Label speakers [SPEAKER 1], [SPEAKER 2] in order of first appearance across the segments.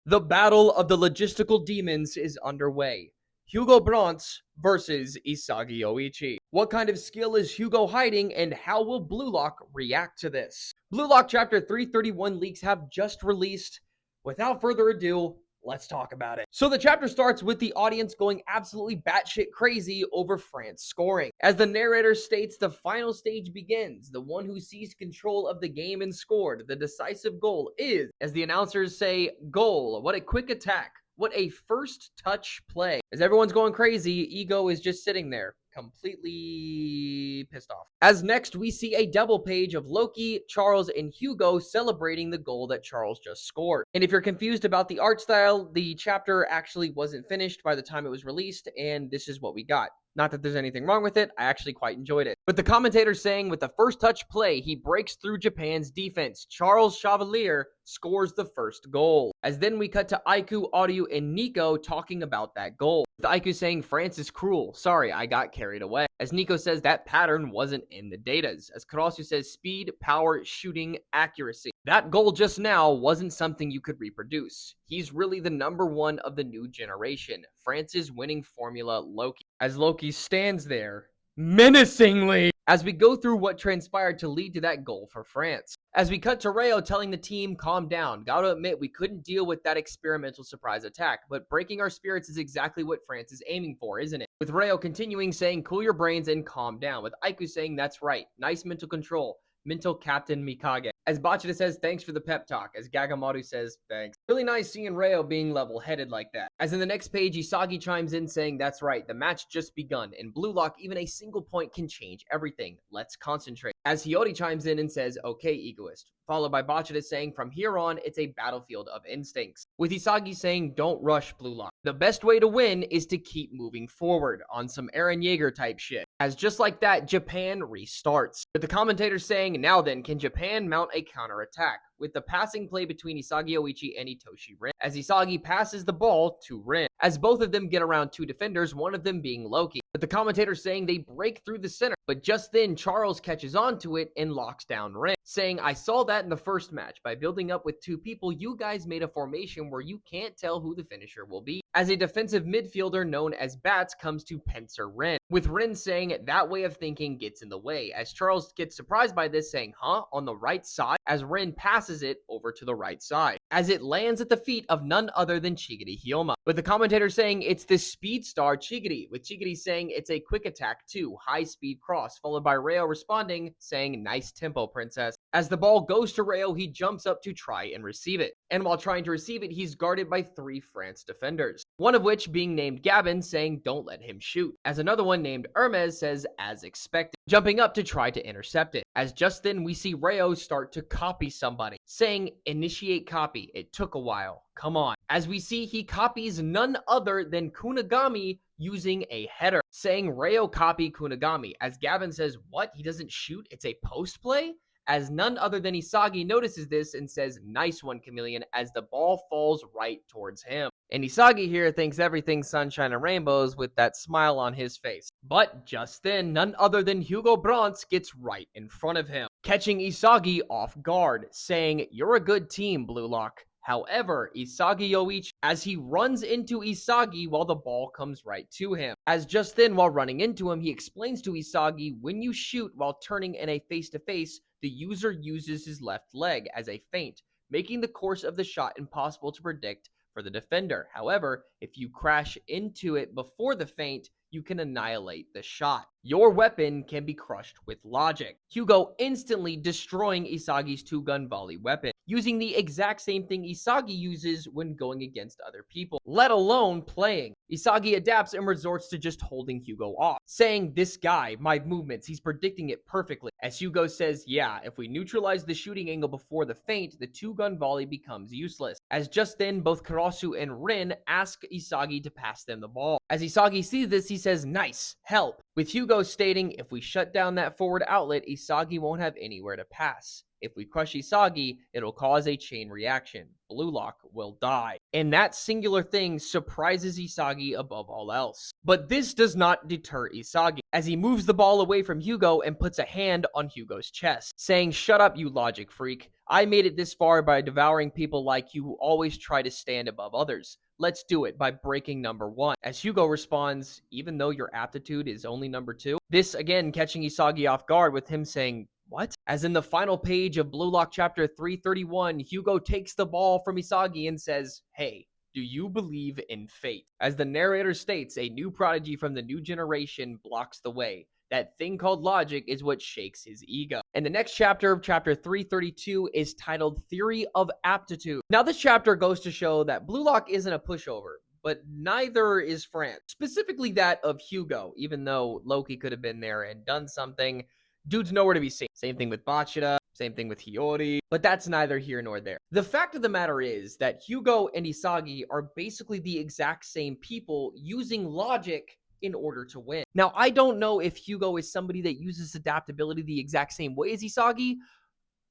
[SPEAKER 1] The battle of the logistical demons is underway. Hugo Bronze versus Isagi Oichi. What kind of skill is Hugo hiding, and how will Blue Lock react to this? Blue Lock Chapter 331 leaks have just released. Without further ado, let's talk about it. So the chapter starts with the audience going absolutely batshit crazy over France scoring. As the narrator states, the final stage begins. The one who seized control of the game and scored the decisive goal is, as the announcers say, goal. What a quick attack. What a first touch play. As everyone's going crazy, Ego is just sitting there, completely pissed off. As next, we see a double page of Loki, Charles, and Hugo celebrating the goal that Charles just scored. And if you're confused about the art style, the chapter actually wasn't finished by the time it was released, and this is what we got. Not that there's anything wrong with it, I actually quite enjoyed it. But the commentator saying with the first touch play, he breaks through Japan's defense. Charles Chevalier scores the first goal. As then we cut to Aiku, Audio, and Nico talking about that goal. With Aiku saying, France is cruel. Sorry, I got carried away. As Nico says, that pattern wasn't in the datas. As Karasu says, speed, power, shooting, accuracy. That goal just now wasn't something you could reproduce. He's really the number one of the new generation. France's winning formula, Loki. As Loki stands there, menacingly, as we go through what transpired to lead to that goal for France. As we cut to Rayo telling the team, calm down. Gotta admit, we couldn't deal with that experimental surprise attack, but breaking our spirits is exactly what France is aiming for, isn't it? With Rayo continuing saying, cool your brains and calm down. With Aiku saying, that's right, nice mental control. Mental Captain Mikage. As Bachida says, thanks for the pep talk. As Gagamaru says, thanks. Really nice seeing Rayo being level-headed like that. As in the next page, Isagi chimes in saying, that's right, the match just begun. In Blue Lock, even a single point can change everything. Let's concentrate. As Hiyori chimes in and says, okay, egoist. Followed by Bachida saying, from here on, it's a battlefield of instincts. With Isagi saying, don't rush Blue Lock. The best way to win is to keep moving forward on some Eren Yeager type shit. As just like that, Japan restarts. With the commentator saying, now then, can Japan mount a counterattack? With the passing play between Isagi Oichi and Itoshi Rin. As Isagi passes the ball to Rin. As both of them get around two defenders, one of them being Loki. With the commentator saying they break through the center. But just then, Charles catches onto it and locks down Rin. Saying, I saw that in the first match. By building up with two people, you guys made a formation where you can't tell who the finisher will be. As a defensive midfielder known as Bats comes to pincer Rin. With Rin saying that way of thinking gets in the way. As Charles gets surprised by this saying, huh? On the right side? As Rin passes it over to the right side. As it lands at the feet of none other than Chigiri Hyoma. With the commentator saying it's the speed star Chigiri. With Chigiri saying it's a quick attack too. High speed cross. Followed by Rayo responding saying nice tempo princess. As the ball goes to Rayo, he jumps up to try and receive it. And while trying to receive it, he's guarded by three France defenders. One of which being named Gavin saying don't let him shoot. As another one named Hermes says as expected. Jumping up to try to intercept it. As just then we see Rayo start to copy somebody. Saying initiate copy. It took a while. Come on. As we see he copies none other than Kunigami using a header. Saying Rayo copy Kunigami. As Gavin says what? He doesn't shoot? It's a post play? As none other than Isagi notices this and says, nice one, Chameleon, as the ball falls right towards him. And Isagi here thinks everything's sunshine and rainbows with that smile on his face. But just then, none other than Hugo Bronze gets right in front of him, catching Isagi off guard, saying, you're a good team, Blue Lock. However, Isagi Yoichi, as he runs into Isagi while the ball comes right to him. As just then, while running into him, he explains to Isagi, when you shoot while turning in a face-to-face, the user uses his left leg as a feint, making the course of the shot impossible to predict for the defender. However, if you crash into it before the feint, you can annihilate the shot. Your weapon can be crushed with logic. Hugo instantly destroying Isagi's two-gun volley weapon, using the exact same thing Isagi uses when going against other people, let alone playing. Isagi adapts and resorts to just holding Hugo off, saying, this guy, my movements, he's predicting it perfectly. As Hugo says, yeah, if we neutralize the shooting angle before the feint, the two-gun volley becomes useless. As just then, both Karasu and Rin ask Isagi to pass them the ball. As Isagi sees this, he says, nice, help. With Hugo stating, if we shut down that forward outlet, Isagi won't have anywhere to pass. If we crush Isagi, it'll cause a chain reaction. Blue Lock will die. And that singular thing surprises Isagi above all else. But this does not deter Isagi, as he moves the ball away from Hugo and puts a hand on Hugo's chest, saying, "Shut up, you logic freak. I made it this far by devouring people like you who always try to stand above others. Let's do it by breaking number 1. As Hugo responds, "Even though your aptitude is only number 2. This again catching Isagi off guard with him saying, "What?" As in the final page of Blue Lock chapter 331, Hugo takes the ball from Isagi and says, "Hey, do you believe in fate?" As the narrator states, a new prodigy from the new generation blocks the way. That thing called logic is what shakes his ego. And the next chapter of chapter 332 is titled Theory of Aptitude. Now, this chapter goes to show that Blue Lock isn't a pushover, but neither is France. Specifically that of Hugo, even though Loki could have been there and done something. Dude's nowhere to be seen. Same thing with Bachida, same thing with Hiyori, but that's neither here nor there. The fact of the matter is that Hugo and Isagi are basically the exact same people using logic in order to win. Now, I don't know if Hugo is somebody that uses adaptability the exact same way as Isagi.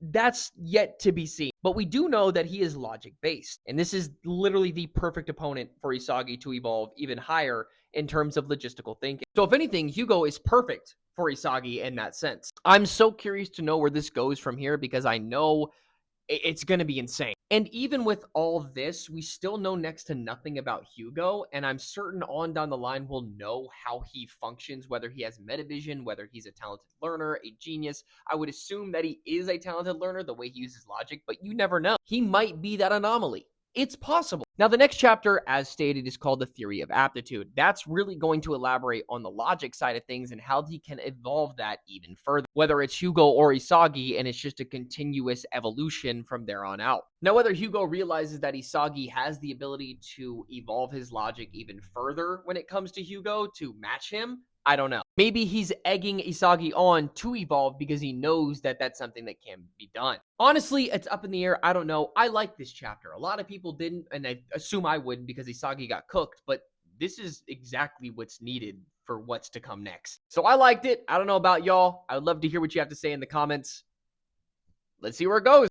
[SPEAKER 1] That's yet to be seen. But we do know that he is logic based. And this is literally the perfect opponent for Isagi to evolve even higher in terms of logistical thinking. So if anything, Hugo is perfect for Isagi in that sense. I'm so curious to know where this goes from here because I know it's going to be insane. And even with all this, we still know next to nothing about Hugo, and I'm certain on down the line we'll know how he functions, whether he has metavision, whether he's a talented learner, a genius. I would assume that he is a talented learner the way he uses logic, but you never know. He might be that anomaly. It's possible. Now, the next chapter, as stated, is called The Theory of Aptitude. That's really going to elaborate on the logic side of things and how he can evolve that even further, whether it's Hugo or Isagi, and it's just a continuous evolution from there on out. Now, whether Hugo realizes that Isagi has the ability to evolve his logic even further when it comes to Hugo to match him, I don't know. Maybe he's egging Isagi on to evolve because he knows that that's something that can be done. Honestly, it's up in the air. I don't know. I like this chapter. A lot of people didn't, and I assume I wouldn't because Isagi got cooked, but this is exactly what's needed for what's to come next. So I liked it. I don't know about y'all. I would love to hear what you have to say in the comments. Let's see where it goes.